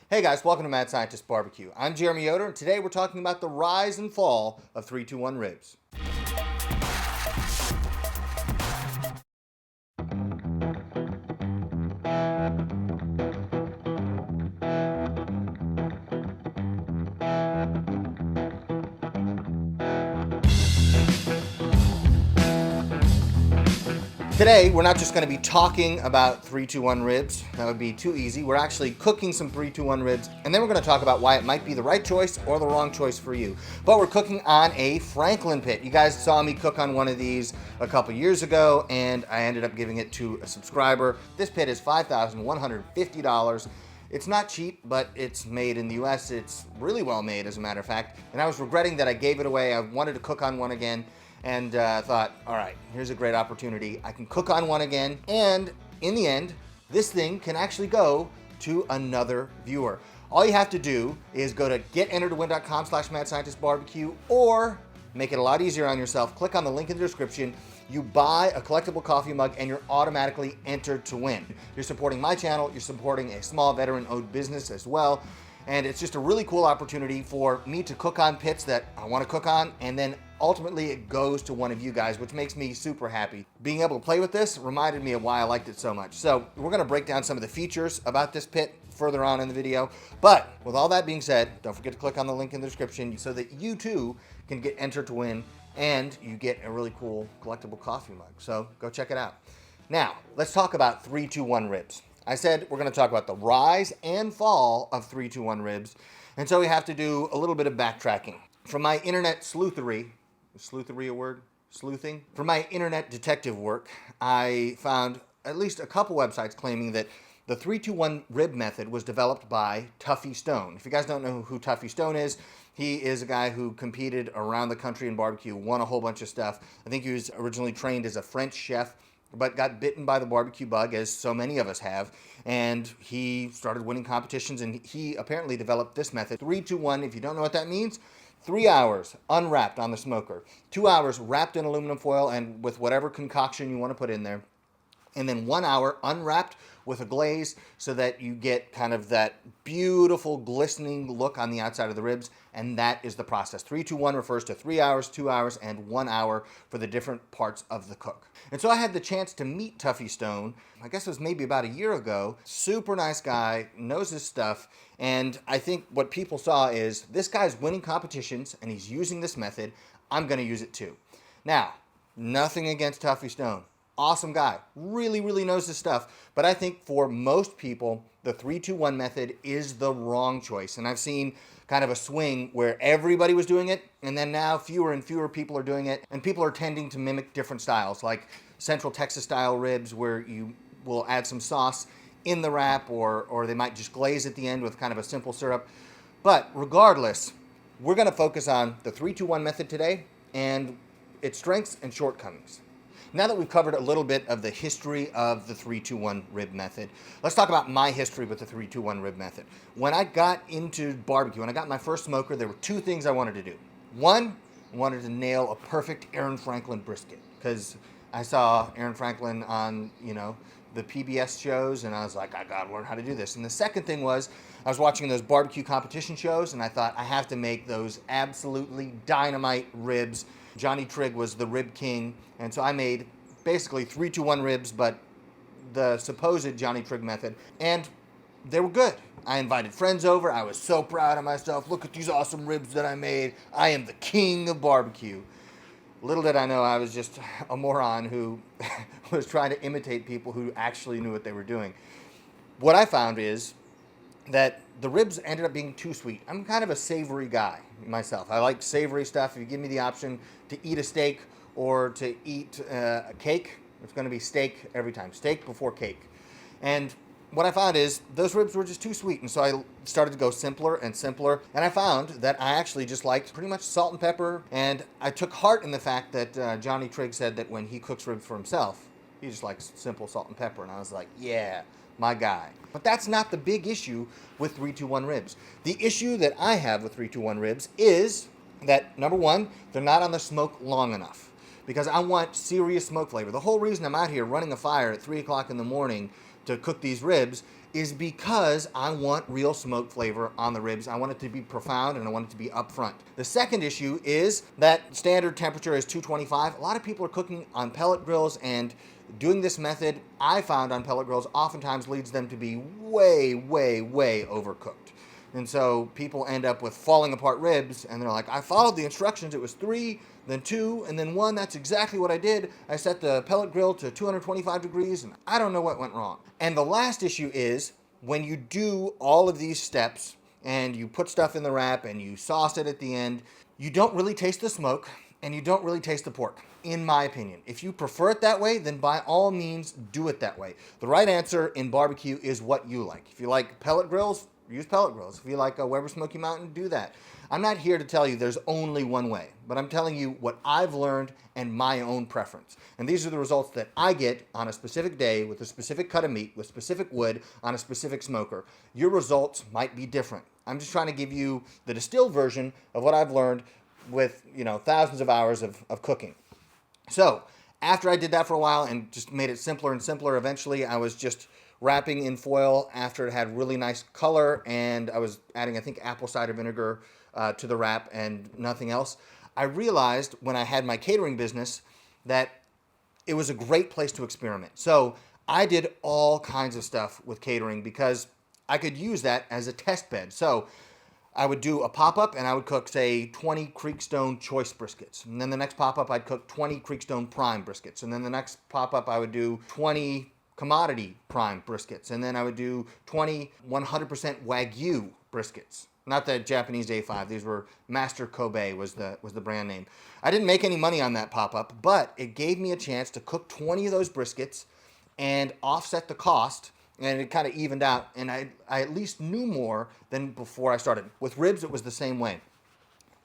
Hey guys, welcome to Mad Scientist BBQ. I'm Erica Yoder, and today we're talking about the rise and fall of 321 ribs. Today, we're not just going to be talking about 321 ribs. That would be too easy. We're actually cooking some 321 ribs, and then we're going to talk about why it might be the right choice or the wrong choice for you. But we're cooking on a Franklin pit. You guys saw me cook on one of these a couple years ago, and I ended up giving it to a subscriber. This pit is $5,150. It's not cheap, but it's made in the US. It's really well made, as a matter of fact. And I was regretting that I gave it away. I wanted to cook on one again. And thought, all right, here's a great opportunity. I can cook on one again, and in the end, this thing can actually go to another viewer. All you have to do is go to getentertowin.com/madscientistbbq, or make it a lot easier on yourself. Click on the link in the description. You buy a collectible coffee mug, and you're automatically entered to win. You're supporting my channel. You're supporting a small veteran-owned business as well. And it's just a really cool opportunity for me to cook on pits that I want to cook on, and then ultimately it goes to one of you guys, which makes me super happy. Being able to play with this reminded me of why I liked it so much. So we're going to break down some of the features about this pit further on in the video. But with all that being said, don't forget to click on the link in the description so that you too can get entered to win, and you get a really cool collectible coffee mug. So go check it out. Now, let's talk about 321 ribs. I said we're going to talk about the rise and fall of 321 ribs, and so we have to do a little bit of backtracking. From my internet sleuthery, is sleuthery a word? Sleuthing? From my internet detective work, I found at least a couple websites claiming that the 321 rib method was developed by Tuffy Stone. If you guys don't know who Tuffy Stone is, he is a guy who competed around the country in barbecue, won a whole bunch of stuff. I think he was originally trained as a French chef, but got bitten by the barbecue bug, as so many of us have, and he started winning competitions, and he apparently developed this method. 321, if you don't know what that means, 3 hours unwrapped on the smoker, 2 hours wrapped in aluminum foil and with whatever concoction you want to put in there, and then 1 hour unwrapped with a glaze so that you get kind of that beautiful glistening look on the outside of the ribs, and that is the process. 321 refers to 3 hours, 2 hours, and 1 hour for the different parts of the cook. And so I had the chance to meet Tuffy Stone, I guess it was maybe about a year ago. Super nice guy, knows his stuff, and I think what people saw is this guy's winning competitions and he's using this method. I'm going to use it too. Now, nothing against Tuffy Stone. Awesome guy, really, really knows his stuff. But I think for most people, the 321 method is the wrong choice. And I've seen kind of a swing where everybody was doing it, and then now fewer and fewer people are doing it. And people are tending to mimic different styles, like Central Texas style ribs, where you will add some sauce in the wrap, or they might just glaze at the end with kind of a simple syrup. But regardless, we're gonna focus on the 321 method today and its strengths and shortcomings. Now that we've covered a little bit of the history of the 321 rib method, let's talk about my history with the 321 rib method. When I got into barbecue, when I got my first smoker, there were two things I wanted to do. One, I wanted to nail a perfect Aaron Franklin brisket, because I saw Aaron Franklin on, the PBS shows, and I was like, I gotta learn how to do this. And the second thing was, I was watching those barbecue competition shows, and I thought, I have to make those absolutely dynamite ribs. Johnny Trigg was the rib king, and so I made basically 321 ribs, but the supposed Johnny Trigg method, and they were good. I invited friends over. I was so proud of myself. Look at these awesome ribs that I made. I am the king of barbecue. Little did I know I was just a moron who was trying to imitate people who actually knew what they were doing. What I found is that the ribs ended up being too sweet. I'm kind of a savory guy myself. I like savory stuff. If you give me the option to eat a steak or to eat a cake, it's going to be steak every time. Steak before cake. And what I found is those ribs were just too sweet, and so I started to go simpler and simpler, and I found that I actually just liked pretty much salt and pepper, and I took heart in the fact that Johnny Trigg said that when he cooks ribs for himself, he just likes simple salt and pepper, and I was like, yeah, my guy. But that's not the big issue with 321 ribs. The issue that I have with 321 ribs is that, number one, they're not on the smoke long enough, because I want serious smoke flavor. The whole reason I'm out here running a fire at 3 o'clock in the morning to cook these ribs is because I want real smoke flavor on the ribs. I want it to be profound and I want it to be upfront. The second issue is that standard temperature is 225. A lot of people are cooking on pellet grills, and doing this method, I found on pellet grills, oftentimes leads them to be way, way, way overcooked. And so people end up with falling apart ribs, and they're like, I followed the instructions. It was 3, then 2, and then 1. That's exactly what I did. I set the pellet grill to 225 degrees, and I don't know what went wrong. And the last issue is when you do all of these steps and you put stuff in the wrap and you sauce it at the end, you don't really taste the smoke and you don't really taste the pork, in my opinion. If you prefer it that way, then by all means do it that way. The right answer in barbecue is what you like. If you like pellet grills, use pellet grills. If you like a Weber Smoky Mountain, do that. I'm not here to tell you there's only one way, but I'm telling you what I've learned and my own preference. And these are the results that I get on a specific day with a specific cut of meat, with specific wood, on a specific smoker. Your results might be different. I'm just trying to give you the distilled version of what I've learned with, thousands of hours of cooking. So after I did that for a while and just made it simpler and simpler, eventually I was just wrapping in foil after it had really nice color, and I was adding, I think, apple cider vinegar to the wrap and nothing else. I realized when I had my catering business that it was a great place to experiment. So I did all kinds of stuff with catering because I could use that as a test bed. So I would do a pop-up and I would cook, say, 20 Creekstone choice briskets. And then the next pop-up I'd cook 20 Creekstone prime briskets. And then the next pop-up I would do 20 commodity prime briskets. And then I would do 20 100% Wagyu briskets. Not the Japanese A5. These were Master Kobe was the brand name. I didn't make any money on that pop-up, but it gave me a chance to cook 20 of those briskets and offset the cost, and it kind of evened out, and I at least knew more than before I started. With ribs, it was the same way.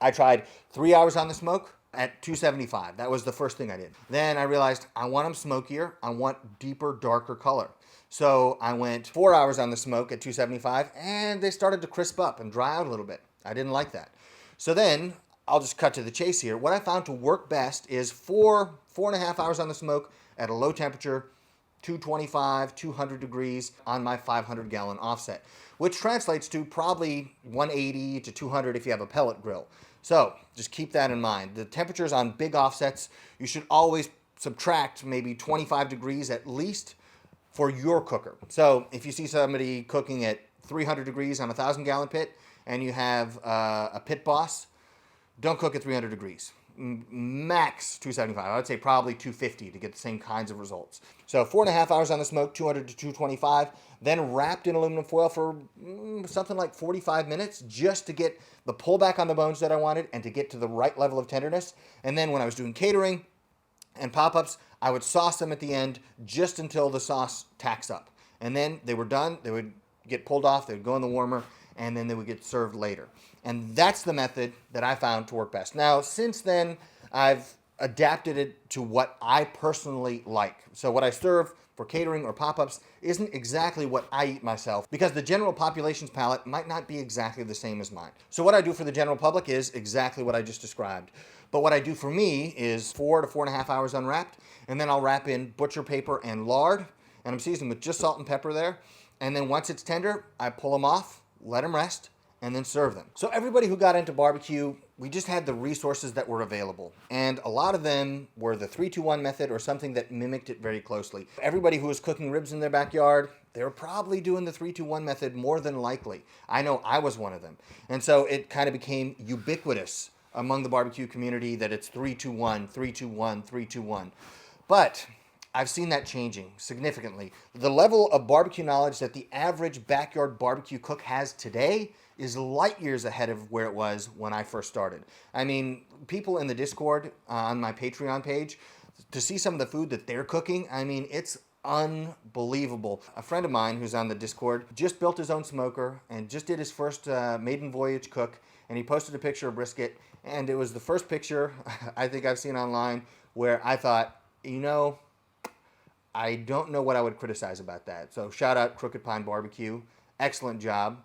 I tried 3 hours on the smoke at 275. That was the first thing I did. Then I realized I want them smokier. I want deeper, darker color. So I went 4 hours on the smoke at 275, and they started to crisp up and dry out a little bit. I didn't like that. So then I'll just cut to the chase here. What I found to work best is 4.5 hours on the smoke at a low temperature, 225, 200 degrees on my 500-gallon offset, which translates to probably 180 to 200 if you have a pellet grill. So just keep that in mind. The temperatures on big offsets, you should always subtract maybe 25 degrees at least for your cooker. So if you see somebody cooking at 300 degrees on a 1,000-gallon pit and you have a pit boss, don't cook at 300 degrees. Max 275. I would say probably 250 to get the same kinds of results. So 4.5 hours on the smoke, 200 to 225, then wrapped in aluminum foil for something like 45 minutes just to get the pullback on the bones that I wanted and to get to the right level of tenderness. And then when I was doing catering and pop-ups, I would sauce them at the end just until the sauce tacks up. And then they were done. They would get pulled off. They would go in the warmer, and then they would get served later. And that's the method that I found to work best. Now, since then, I've adapted it to what I personally like. So what I serve for catering or pop-ups isn't exactly what I eat myself, because the general population's palate might not be exactly the same as mine. So what I do for the general public is exactly what I just described. But what I do for me is 4 to 4.5 hours unwrapped, and then I'll wrap in butcher paper and lard, and I'm seasoning with just salt and pepper there. And then once it's tender, I pull them off, let them rest, and then serve them. So everybody who got into barbecue, we just had the resources that were available. And a lot of them were the 3-2-1 method or something that mimicked it very closely. Everybody who was cooking ribs in their backyard, they were probably doing the 3-2-1 method more than likely. I know I was one of them. And so it kind of became ubiquitous among the barbecue community that it's 3-2-1, 3-2-1, 3-2-1. But I've seen that changing significantly. The level of barbecue knowledge that the average backyard barbecue cook has today is light years ahead of where it was when I first started. I mean, people in the Discord on my Patreon page, to see some of the food that they're cooking, I mean, it's unbelievable. A friend of mine who's on the Discord just built his own smoker and just did his first maiden voyage cook, and he posted a picture of brisket, and it was the first picture I think I've seen online where I thought, I don't know what I would criticize about that. So shout out Crooked Pine Barbecue. Excellent job.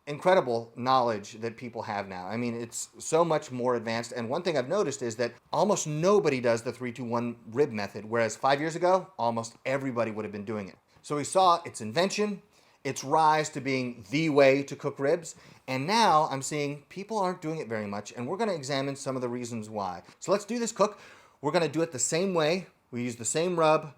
Incredible knowledge that people have now. I mean, it's so much more advanced. And one thing I've noticed is that almost nobody does the 3-2-1 rib method, whereas 5 years ago, almost everybody would have been doing it. So we saw its invention, its rise to being the way to cook ribs, and now I'm seeing people aren't doing it very much, and we're gonna examine some of the reasons why. So let's do this cook. We're gonna do it the same way. We use the same rub.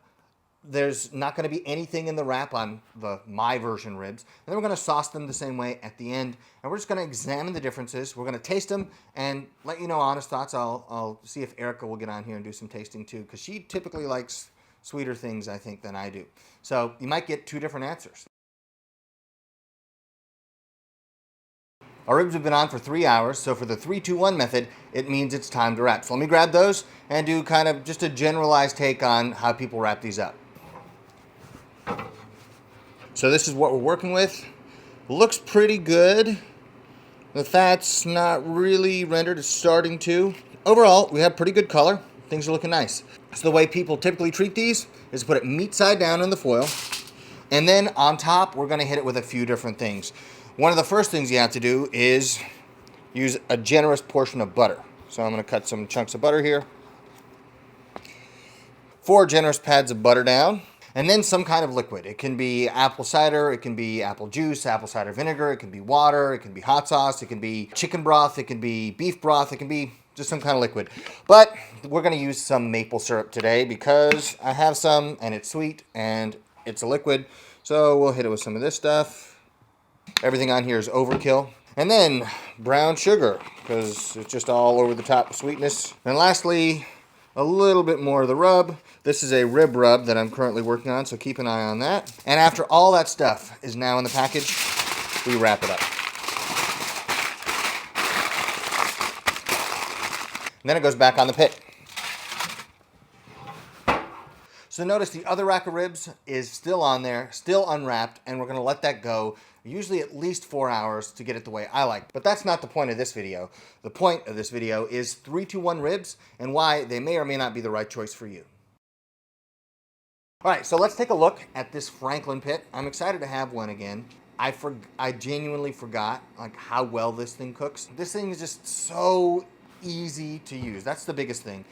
There's not gonna be anything in the wrap on the my version ribs. And then we're gonna sauce them the same way at the end, and we're just gonna examine the differences. We're gonna taste them and let you know honest thoughts. I'll see if Erica will get on here and do some tasting too, because she typically likes sweeter things, I think, than I do. So you might get two different answers. Our ribs have been on for 3 hours, so for the 3-2-1 method, it means it's time to wrap. So let me grab those and do kind of just a generalized take on how people wrap these up. So this is what we're working with. Looks pretty good. The fat's not really rendered, it's starting to. Overall, we have pretty good color. Things are looking nice. So the way people typically treat these is put it meat side down in the foil, and then on top, we're gonna hit it with a few different things. One of the first things you have to do is use a generous portion of butter. So I'm gonna cut some chunks of butter here. 4 generous pads of butter down. And then some kind of liquid. It can be apple cider, it can be apple juice, apple cider vinegar, it can be water, it can be hot sauce, it can be chicken broth, it can be beef broth, it can be just some kind of liquid. But we're gonna use some maple syrup today because I have some and it's sweet and it's a liquid. So we'll hit it with some of this stuff. Everything on here is overkill. And then brown sugar, because it's just all over the top of sweetness. And lastly, a little bit more of the rub. This is a rib rub that I'm currently working on, so keep an eye on that. And after all that stuff is now in the package, we wrap it up. And then it goes back on the pit. So notice the other rack of ribs is still on there, still unwrapped, and we're gonna let that go, usually at least 4 hours to get it the way I like. But that's not the point of this video. The point of this video is 3-2-1 ribs and why they may or may not be the right choice for you. All right, so let's take a look at this Franklin pit. I'm excited to have one again. I genuinely forgot like how well this thing cooks. This thing is just so easy to use. That's the biggest thing.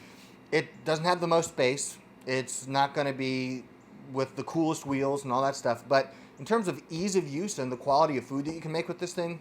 It doesn't have the most space. It's not gonna be with the coolest wheels and all that stuff, but in terms of ease of use and the quality of food that you can make with this thing,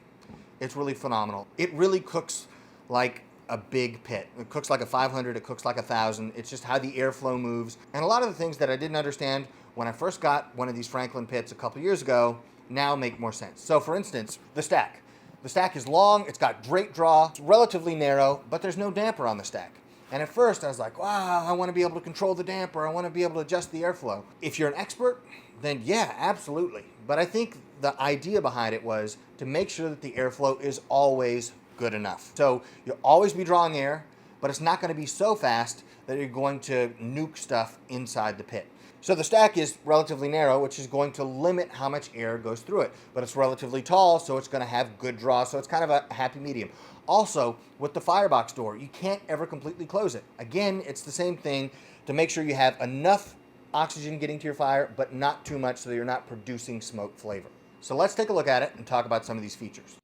it's really phenomenal. It really cooks like a big pit. It cooks like a 500, it cooks like 1,000. It's just how the airflow moves. And a lot of the things that I didn't understand when I first got one of these Franklin pits a couple years ago now make more sense. So for instance, the stack. The stack is long, it's got great draw, it's relatively narrow, but there's no damper on the stack. And at first I was like, wow, I want to be able to control the damper. I want to be able to adjust the airflow. If you're an expert, then yeah, absolutely. But I think the idea behind it was to make sure that the airflow is always good enough. So you'll always be drawing air, but it's not going to be so fast that you're going to nuke stuff inside the pit. So the stack is relatively narrow, which is going to limit how much air goes through it. But it's relatively tall, so it's going to have good draw. So it's kind of a happy medium. Also, with the firebox door, you can't ever completely close it. Again, it's the same thing to make sure you have enough oxygen getting to your fire, but not too much so that you're not producing smoke flavor. So let's take a look at it and talk about some of these features.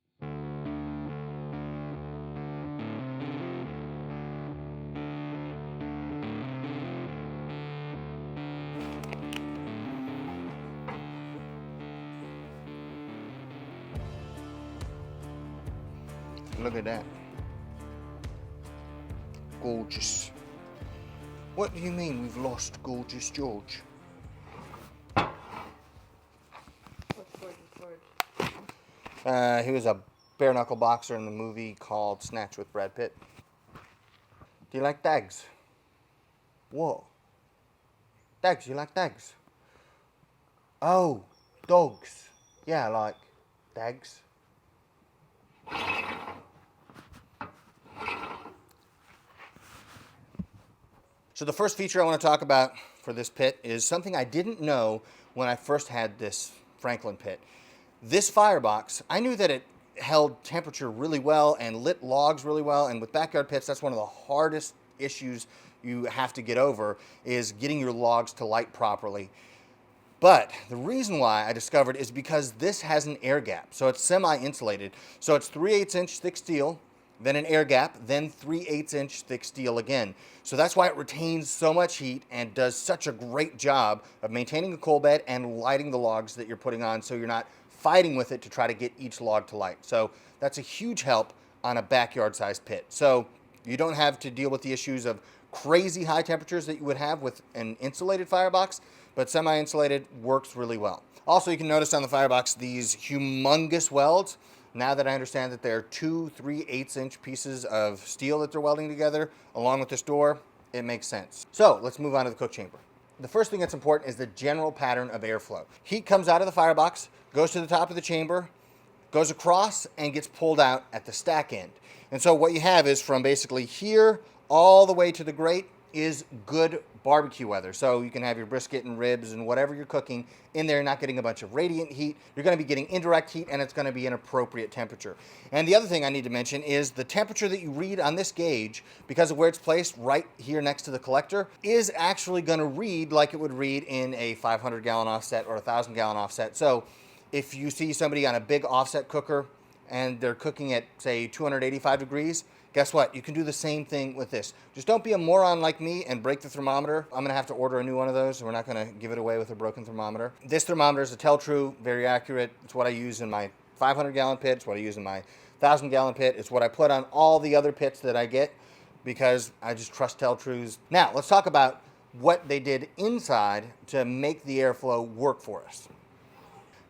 Look at that. Gorgeous. What do you mean we've lost Gorgeous George? What's Gorgeous George? He was a bare knuckle boxer in the movie called Snatch with Brad Pitt. Do you like dags? What? Dags, you like dags? Oh, dogs. Yeah, I like dags. So the first feature I want to talk about for this pit is something I didn't know when I first had this Franklin pit. This firebox, I knew that it held temperature really well and lit logs really well, and with backyard pits, that's one of the hardest issues you have to get over, is getting your logs to light properly. But the reason why I discovered is because this has an air gap, so it's semi-insulated. So it's 3/8 inch thick steel, then an air gap, then 3/8" thick steel again. So that's why it retains so much heat and does such a great job of maintaining a coal bed and lighting the logs that you're putting on, so you're not fighting with it to try to get each log to light. So that's a huge help on a backyard sized pit. So you don't have to deal with the issues of crazy high temperatures that you would have with an insulated firebox, but semi-insulated works really well. Also, you can notice on the firebox these humongous welds. Now that I understand that they're 2 3/8" pieces of steel that they're welding together along with this door, it makes sense. So let's move on to the cook chamber. The first thing that's important is the general pattern of airflow. Heat comes out of the firebox, goes to the top of the chamber, goes across, and gets pulled out at the stack end. And so what you have is from basically here all the way to the grate is good barbecue weather. So you can have your brisket and ribs and whatever you're cooking in there. You're not getting a bunch of radiant heat. You're going to be getting indirect heat, and it's going to be an appropriate temperature. And the other thing I need to mention is the temperature that you read on this gauge, because of where it's placed right here next to the collector, is actually going to read like it would read in a 500-gallon offset or a 1,000-gallon offset. So if you see somebody on a big offset cooker and they're cooking at, say, 285 degrees, guess what? You can do the same thing with this. Just don't be a moron like me and break the thermometer. I'm gonna have to order a new one of those. We're not gonna give it away with a broken thermometer. This thermometer is a Tell-True, very accurate. It's what I use in my 500-gallon pit. It's what I use in my 1,000-gallon pit. It's what I put on all the other pits that I get because I just trust Tell-Trues. Now, let's talk about what they did inside to make the airflow work for us.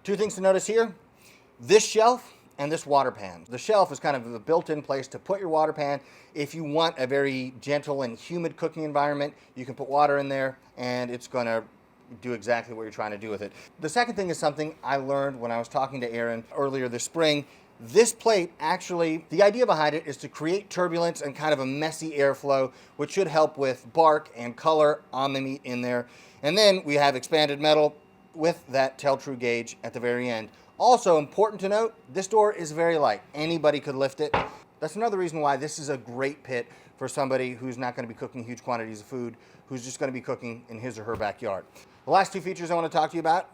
Two things to notice here. This shelf and this water pan. The shelf is kind of the built-in place to put your water pan. If you want a very gentle and humid cooking environment, you can put water in there and it's gonna do exactly what you're trying to do with it. The second thing is something I learned when I was talking to Aaron earlier this spring. This plate, actually, the idea behind it is to create turbulence and kind of a messy airflow, which should help with bark and color on the meat in there. And then we have expanded metal with that Tell-True gauge at the very end. Also important to note, this door is very light. Anybody could lift it. That's another reason why this is a great pit for somebody who's not going to be cooking huge quantities of food, who's just going to be cooking in his or her backyard. The last two features I want to talk to you about.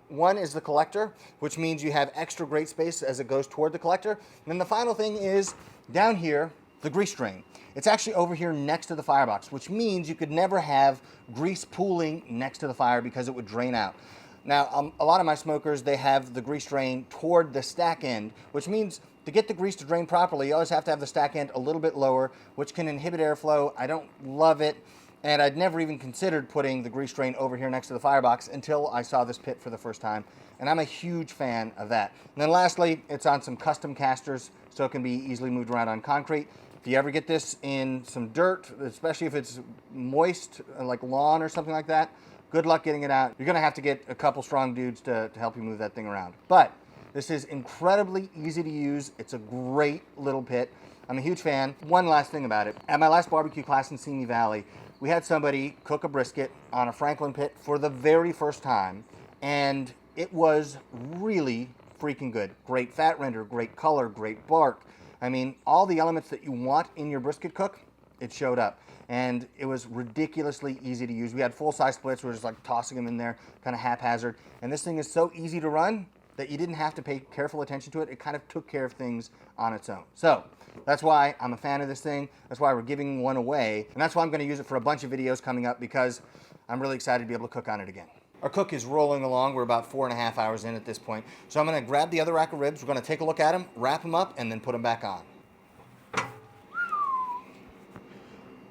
One is the collector, which means you have extra grate space as it goes toward the collector. And then the final thing is down here, the grease drain. It's actually over here next to the firebox, which means you could never have grease pooling next to the fire because it would drain out. Now, a lot of my smokers, they have the grease drain toward the stack end, which means to get the grease to drain properly, you always have to have the stack end a little bit lower, which can inhibit airflow. I don't love it, and I'd never even considered putting the grease drain over here next to the firebox until I saw this pit for the first time, and I'm a huge fan of that. And then lastly, it's on some custom casters, so it can be easily moved around on concrete. If you ever get this in some dirt, especially if it's moist, like lawn or something like that, good luck getting it out. You're gonna have to get a couple strong dudes to help you move that thing around. But this is incredibly easy to use. It's a great little pit. I'm a huge fan. One last thing about it. At my last barbecue class in Simi Valley, we had somebody cook a brisket on a Franklin pit for the very first time, and it was really freaking good. Great fat render, great color, great bark. I mean, all the elements that you want in your brisket cook, it showed up. And it was ridiculously easy to use. We had full-size splits. We were just like tossing them in there, kind of haphazard. And this thing is so easy to run that you didn't have to pay careful attention to it. It kind of took care of things on its own. So that's why I'm a fan of this thing. That's why we're giving one away. And that's why I'm going to use it for a bunch of videos coming up, because I'm really excited to be able to cook on it again. Our cook is rolling along. We're about 4.5 hours in at this point. So I'm going to grab the other rack of ribs. We're going to take a look at them, wrap them up, and then put them back on.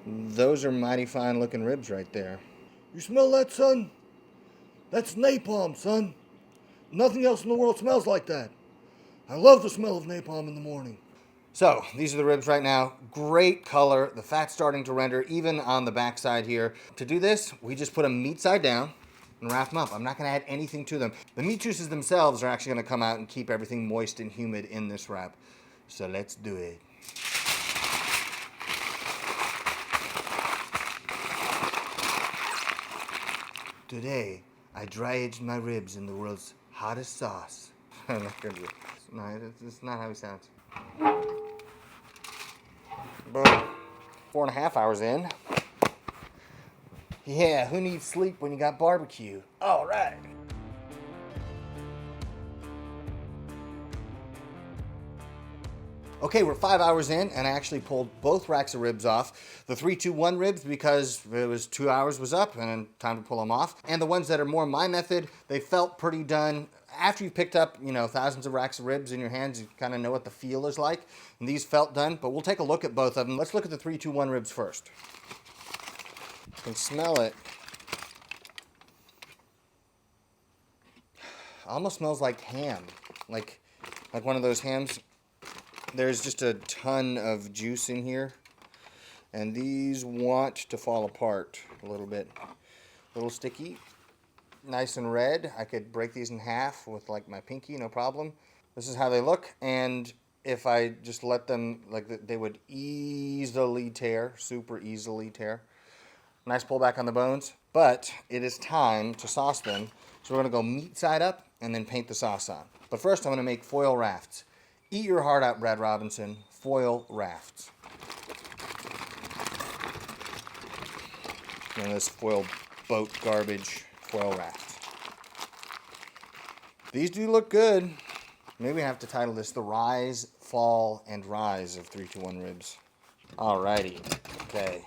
Those are mighty fine looking ribs right there. You smell that, son? That's napalm, son. Nothing else in the world smells like that. I love the smell of napalm in the morning. So these are the ribs right now. Great color. The fat's starting to render even on the back side here. To do this, we just put them meat side down and wrap them up. I'm not going to add anything to them. The meat juices themselves are actually going to come out and keep everything moist and humid in this wrap. So let's do it. Today, I dry-aged my ribs in the world's hottest sauce. I'm not gonna do it. No, it's not how he sounds. Boom. 4.5 hours in. Yeah, who needs sleep when you got barbecue? All right. Okay, we're 5 hours in, and I actually pulled both racks of ribs off. The 3-2-1 ribs because it was 2 hours was up and time to pull them off. And the ones that are more my method, they felt pretty done. After you've picked up, thousands of racks of ribs in your hands, you kind of know what the feel is like. And these felt done, but we'll take a look at both of them. Let's look at the 3-2-1 ribs first. You can smell it. Almost smells like ham, like one of those hams. There's just a ton of juice in here, and these want to fall apart a little bit. A little sticky, nice and red. I could break these in half with like my pinky, no problem. This is how they look, and if I just let them, they would easily tear, super easily tear. Nice pull back on the bones, but it is time to sauce them. So we're gonna go meat side up and then paint the sauce on. But first I'm gonna make foil rafts. Eat your heart out, Brad Robinson. Foil rafts. And this foil boat garbage foil raft. These do look good. Maybe I have to title this The Rise, Fall, and Rise of 3-2-1 Ribs. Alrighty, okay.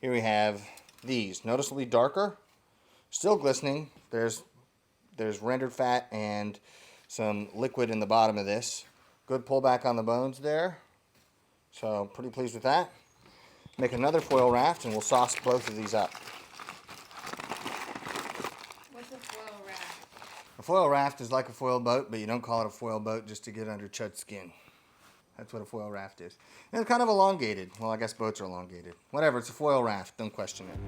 Here we have these, noticeably darker, still glistening. There's rendered fat and some liquid in the bottom of this. Good pullback on the bones there. So pretty pleased with that. Make another foil raft and we'll sauce both of these up. What's a foil raft? A foil raft is like a foil boat, but you don't call it a foil boat just to get under Chud's skin. That's what a foil raft is. And it's kind of elongated. Well, I guess boats are elongated. Whatever, it's a foil raft. Don't question it.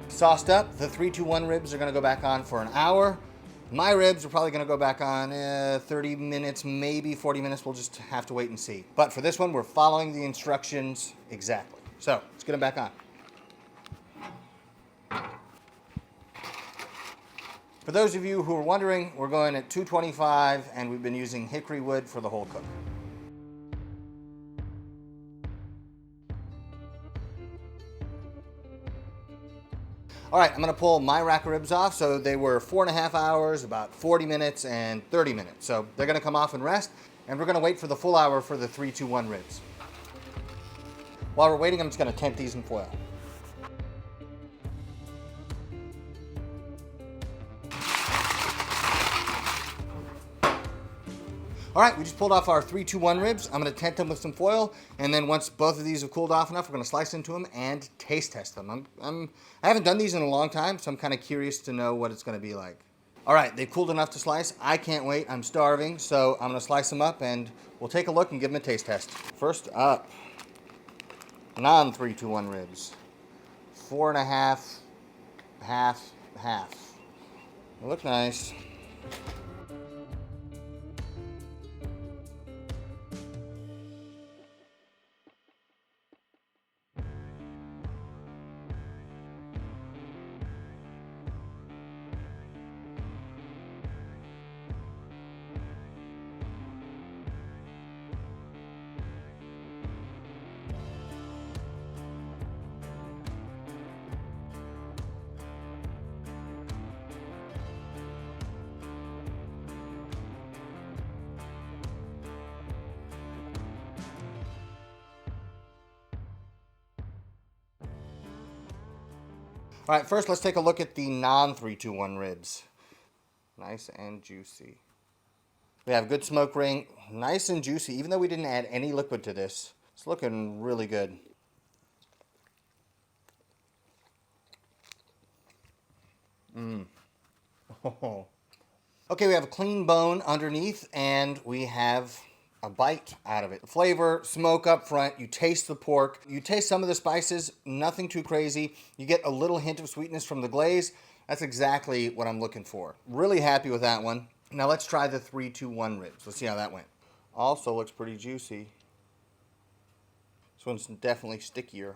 Sauced up, the 3-2-1 ribs are gonna go back on for an hour. My ribs are probably gonna go back on 30 minutes, maybe 40 minutes. We'll just have to wait and see. But for this one, we're following the instructions exactly. So let's get them back on. For those of you who are wondering, we're going at 225 and we've been using hickory wood for the whole cook. All right, I'm gonna pull my rack of ribs off. So they were 4.5 hours, about 40 minutes and 30 minutes. So they're gonna come off and rest, and we're gonna wait for the full hour for the 3-2-1 ribs. While we're waiting, I'm just gonna tent these in foil. All right, we just pulled off our 3-2-1 ribs. I'm gonna tent them with some foil, and then once both of these have cooled off enough, we're gonna slice into them and taste test them. I haven't done these in a long time, so I'm kind of curious to know what it's gonna be like. All right, they've cooled enough to slice. I can't wait, I'm starving, so I'm gonna slice them up and we'll take a look and give them a taste test. First up, non-3-2-1 ribs. 4.5, half. They look nice. All right, first let's take a look at the non-3-2-1 ribs. Nice and juicy. We have good smoke ring, nice and juicy, even though we didn't add any liquid to this. It's looking really good. Oh. Okay, we have a clean bone underneath, and we have a bite out of it. Flavor, smoke up front, you taste the pork, you taste some of the spices, nothing too crazy. You get a little hint of sweetness from the glaze. That's exactly what I'm looking for. Really happy with that one. Now let's try the 3-2-1 ribs. Let's see how that went. Also looks pretty juicy. This one's definitely stickier.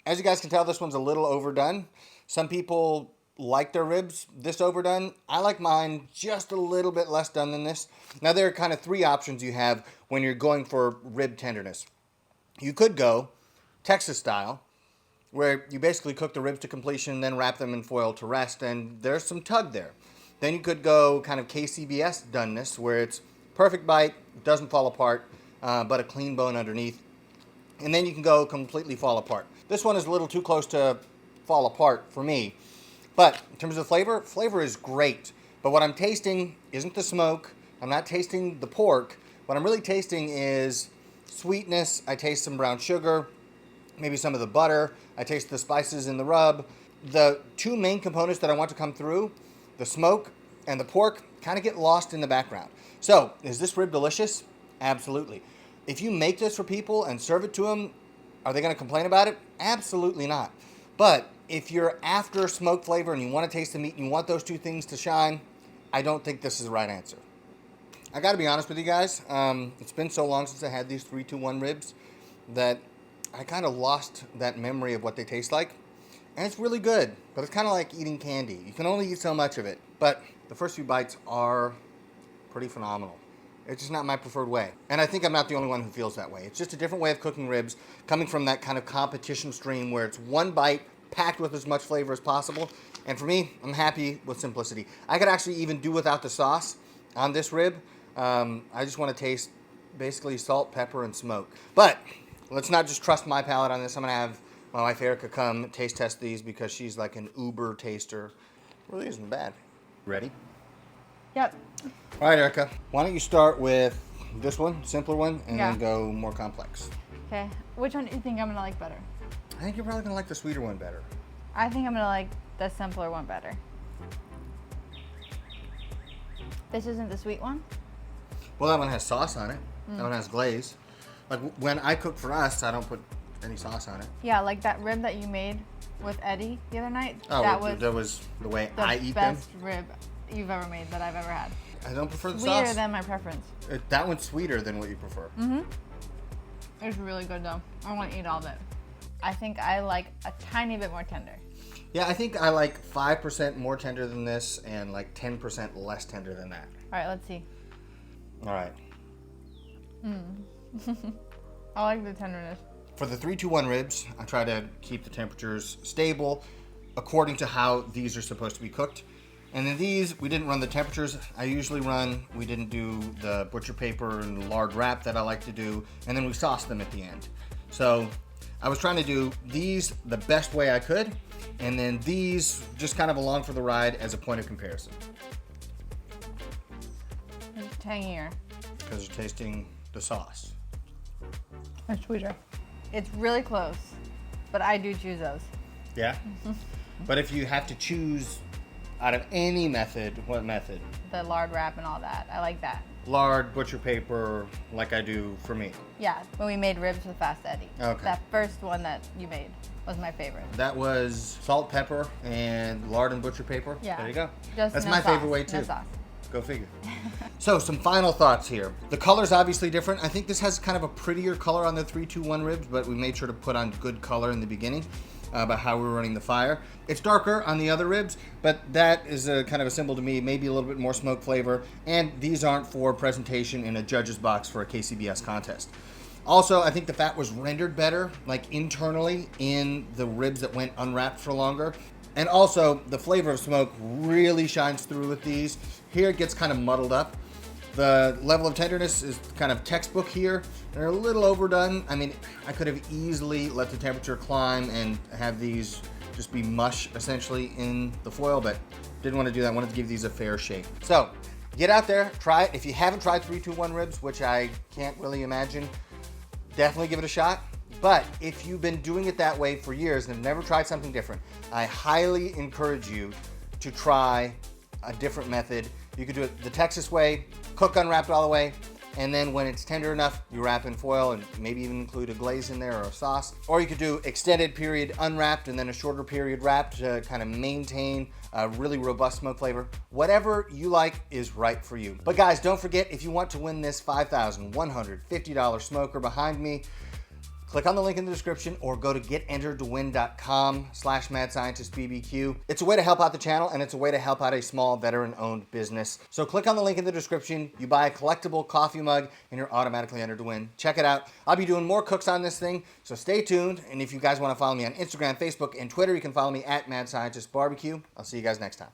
As you guys can tell, this one's a little overdone. Some people like their ribs this overdone. I like mine just a little bit less done than this. Now, there are kind of three options you have when you're going for rib tenderness. You could go Texas style, where you basically cook the ribs to completion, then wrap them in foil to rest, and there's some tug there. Then you could go kind of KCBS doneness, where it's perfect bite, doesn't fall apart, but a clean bone underneath. And then you can go completely fall apart. This one is a little too close to fall apart for me. But in terms of flavor, flavor is great. But what I'm tasting isn't the smoke. I'm not tasting the pork. What I'm really tasting is sweetness. I taste some brown sugar, maybe some of the butter. I taste the spices in the rub. The two main components that I want to come through, the smoke and the pork, kind of get lost in the background. So, is this rib delicious? Absolutely. If you make this for people and serve it to them, are they going to complain about it? Absolutely not. But if you're after smoke flavor and you want to taste the meat and you want those two things to shine, I don't think this is the right answer. I got to be honest with you guys. It's been so long since I had these 3-2-1 ribs that I kind of lost that memory of what they taste like. And it's really good, but it's kind of like eating candy. You can only eat so much of it. But the first few bites are pretty phenomenal. It's just not my preferred way. And I think I'm not the only one who feels that way. It's just a different way of cooking ribs, coming from that kind of competition stream where it's one bite packed with as much flavor as possible. And for me, I'm happy with simplicity. I could actually even do without the sauce on this rib. I just want to taste basically salt, pepper, and smoke. But let's not just trust my palate on this. I'm going to have my wife Erica come taste test these because she's like an uber taster. Really isn't bad. Ready? Yep. All right, Erica. Why don't you start with this one, simpler one, and Yeah. then go more complex. Okay. Which one do you think I'm gonna like better? I think you're probably going to like the sweeter one better. I think I'm gonna like the simpler one better. This isn't the sweet one? Well, that one has sauce on it. That one has glaze. Like when I cook for us, I don't put any sauce on it. Yeah, like that rib that you made with Eddie the other night. Oh, that was the way the I eat them. best rib you've ever made that I've ever had. I don't prefer the Sweeter sauce. than my preference. That one's sweeter than what you prefer. It's really good though. I want to eat all of it. I think I like a tiny bit more tender. Yeah, I think I like 5% more tender than this and like 10% less tender than that. All right, let's see. All right. I like the tenderness. For the 3-2-1 ribs, I try to keep the temperatures stable according to how these are supposed to be cooked. And then these, we didn't run the temperatures I usually run. We didn't do the butcher paper and lard wrap that I like to do. And then we sauced them at the end. So I was trying to do these the best way I could. And then these just kind of along for the ride as a point of comparison. It's tangier. Because you're tasting the sauce. It's sweeter. It's really close, but I do choose those. Yeah? But if you have to choose out of any method, what method? The lard wrap and all that. I like that. Lard, butcher paper, like I do for me. Yeah, when we made ribs with Fast Eddie. Okay. That first one that you made was my favorite. That was salt, pepper, and lard and butcher paper. Yeah. There you go. Just That's no my sauce, favorite way too. No sauce. Go figure. So some final thoughts here. The color's obviously different. I think this has kind of a prettier color on the 3-2-1 ribs, but we made sure to put on good color in the beginning about how we were running the fire. It's darker on the other ribs, but that is a kind of a symbol to me, maybe a little bit more smoke flavor, and these aren't for presentation in a judge's box for a KCBS contest. Also, I think the fat was rendered better, like internally in the ribs that went unwrapped for longer. And also, the flavor of smoke really shines through with these. Here it gets kind of muddled up. The level of tenderness is kind of textbook here. They're a little overdone. I mean, I could have easily let the temperature climb and have these just be mush, essentially, in the foil, but didn't want to do that. I wanted to give these a fair shake. So, get out there, try it. If you haven't tried 3-2-1 ribs, which I can't really imagine, definitely give it a shot. But if you've been doing it that way for years and have never tried something different, I highly encourage you to try a different method. You could do it the Texas way, cook unwrapped all the way, and then when it's tender enough, you wrap in foil and maybe even include a glaze in there or a sauce. Or you could do extended period unwrapped and then a shorter period wrapped to kind of maintain a really robust smoke flavor. Whatever you like is right for you. But guys, don't forget, if you want to win this $5,150 smoker behind me, click on the link in the description or go to getenteredtowin.com/Mad Scientist BBQ. It's a way to help out the channel, and it's a way to help out a small veteran-owned business. So click on the link in the description. You buy a collectible coffee mug, and you're automatically entered to win. Check it out. I'll be doing more cooks on this thing, so stay tuned. And if you guys want to follow me on Instagram, Facebook, and Twitter, you can follow me at Mad Scientist BBQ. I'll see you guys next time.